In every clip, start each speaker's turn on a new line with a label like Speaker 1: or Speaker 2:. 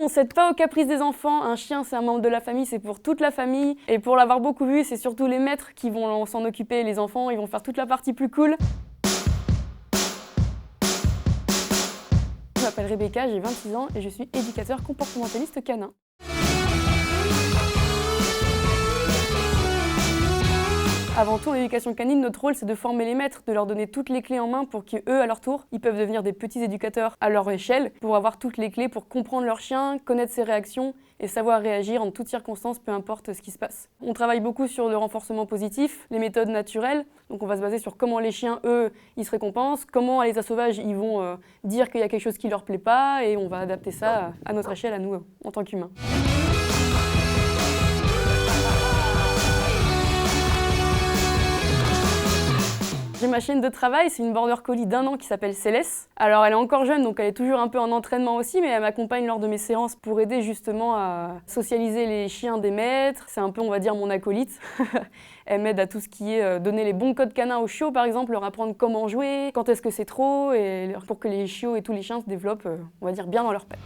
Speaker 1: On cède pas aux caprices des enfants, un chien c'est un membre de la famille, c'est pour toute la famille. Et pour l'avoir beaucoup vu, c'est surtout les maîtres qui vont s'en occuper, les enfants, ils vont faire toute la partie plus cool. Je m'appelle Rebecca, j'ai 26 ans et je suis éducateur comportementaliste canin. Avant tout, en éducation canine, notre rôle c'est de former les maîtres, de leur donner toutes les clés en main pour qu'eux, à leur tour, ils peuvent devenir des petits éducateurs à leur échelle, pour avoir toutes les clés pour comprendre leur chien, connaître ses réactions et savoir réagir en toutes circonstances, peu importe ce qui se passe. On travaille beaucoup sur le renforcement positif, les méthodes naturelles, donc on va se baser sur comment les chiens, eux, ils se récompensent, comment à l'état sauvage, ils vont dire qu'il y a quelque chose qui leur plaît pas, et on va adapter ça à notre échelle, à nous, en tant qu'humains. J'ai ma chienne de travail, c'est une border collie d'1 an qui s'appelle Céleste. Alors elle est encore jeune, donc elle est toujours un peu en entraînement aussi, mais elle m'accompagne lors de mes séances pour aider justement à socialiser les chiens des maîtres. C'est un peu, on va dire, mon acolyte. Elle m'aide à tout ce qui est donner les bons codes canins aux chiots, par exemple, leur apprendre comment jouer, quand est-ce que c'est trop, et pour que les chiots et tous les chiens se développent, on va dire, bien dans leur pattes.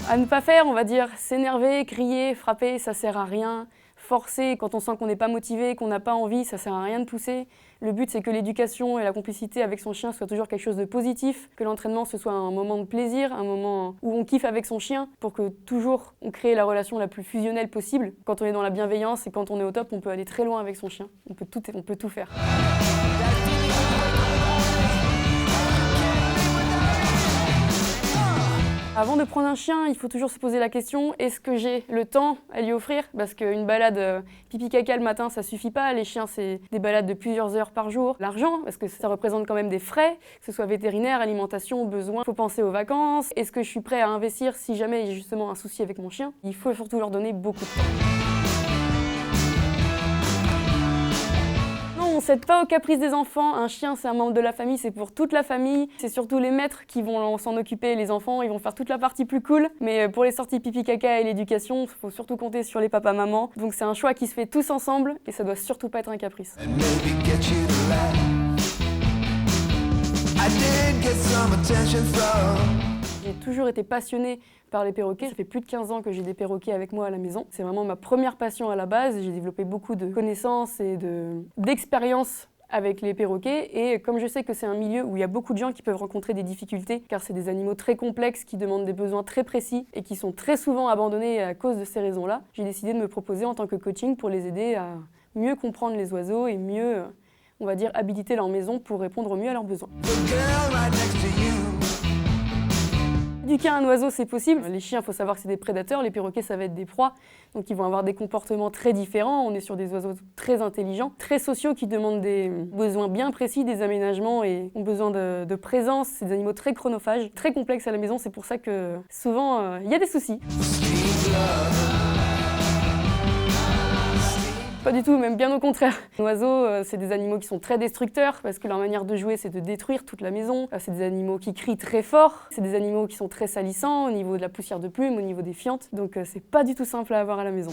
Speaker 1: À ne pas faire, on va dire s'énerver, crier, frapper, ça sert à rien. Forcer quand on sent qu'on n'est pas motivé, qu'on n'a pas envie, ça sert à rien de pousser. Le but c'est que l'éducation et la complicité avec son chien soient toujours quelque chose de positif, que l'entraînement ce soit un moment de plaisir, un moment où on kiffe avec son chien, pour que toujours on crée la relation la plus fusionnelle possible. Quand on est dans la bienveillance et quand on est au top, on peut aller très loin avec son chien. On peut tout faire. Avant de prendre un chien, il faut toujours se poser la question, est-ce que j'ai le temps à lui offrir? Parce qu'une balade pipi-caca le matin, ça suffit pas. Les chiens, c'est des balades de plusieurs heures par jour. L'argent, parce que ça représente quand même des frais, que ce soit vétérinaire, alimentation, besoins. Il faut penser aux vacances. Est-ce que je suis prêt à investir si jamais j'ai justement un souci avec mon chien? Il faut surtout leur donner beaucoup de temps. On cède pas aux caprices des enfants, un chien c'est un membre de la famille, c'est pour toute la famille. C'est surtout les maîtres qui vont s'en occuper, les enfants, ils vont faire toute la partie plus cool. Mais pour les sorties pipi-caca et l'éducation, il faut surtout compter sur les papas-mamans. Donc c'est un choix qui se fait tous ensemble et ça doit surtout pas être un caprice. J'ai toujours été passionnée par les perroquets. Ça fait plus de 15 ans que j'ai des perroquets avec moi à la maison. C'est vraiment ma première passion à la base. J'ai développé beaucoup de connaissances et d'expériences avec les perroquets. Et comme je sais que c'est un milieu où il y a beaucoup de gens qui peuvent rencontrer des difficultés, car c'est des animaux très complexes qui demandent des besoins très précis et qui sont très souvent abandonnés à cause de ces raisons-là, j'ai décidé de me proposer en tant que coaching pour les aider à mieux comprendre les oiseaux et mieux, on va dire, habiliter leur maison pour répondre au mieux à leurs besoins. Éduquer un oiseau, c'est possible. Les chiens, il faut savoir que c'est des prédateurs, les perroquets, ça va être des proies. Donc ils vont avoir des comportements très différents. On est sur des oiseaux très intelligents, très sociaux, qui demandent des besoins bien précis, des aménagements et ont besoin de présence. C'est des animaux très chronophages, très complexes à la maison. C'est pour ça que souvent, il y a des soucis. Pas du tout, même bien au contraire. Les oiseaux, c'est des animaux qui sont très destructeurs parce que leur manière de jouer, c'est de détruire toute la maison. C'est des animaux qui crient très fort. C'est des animaux qui sont très salissants au niveau de la poussière de plumes, au niveau des fientes. Donc c'est pas du tout simple à avoir à la maison.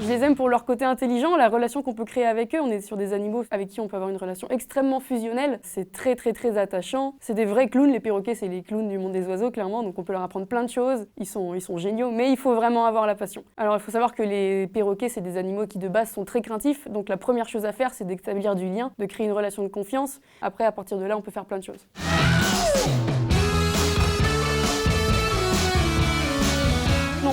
Speaker 1: Je les aime pour leur côté intelligent, la relation qu'on peut créer avec eux. On est sur des animaux avec qui on peut avoir une relation extrêmement fusionnelle. C'est très attachant. C'est des vrais clowns, les perroquets, c'est les clowns du monde des oiseaux, clairement. Donc on peut leur apprendre plein de choses. Ils sont géniaux, mais il faut vraiment avoir la passion. Alors il faut savoir que les perroquets, c'est des animaux qui de base sont très craintifs. Donc la première chose à faire, c'est d'établir du lien, de créer une relation de confiance. Après, à partir de là, on peut faire plein de choses.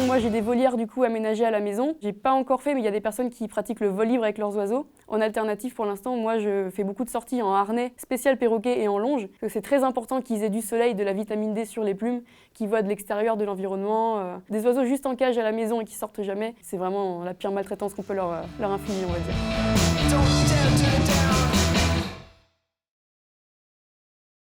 Speaker 1: Moi j'ai des volières du coup aménagées à la maison. J'ai pas encore fait, mais il y a des personnes qui pratiquent le vol libre avec leurs oiseaux. En alternative, pour l'instant, moi je fais beaucoup de sorties en harnais spécial perroquet et en longe. Parce que c'est très important qu'ils aient du soleil, de la vitamine D sur les plumes, qu'ils voient de l'extérieur de l'environnement. Des oiseaux juste en cage à la maison et qui sortent jamais, c'est vraiment la pire maltraitance qu'on peut leur infliger, on va dire.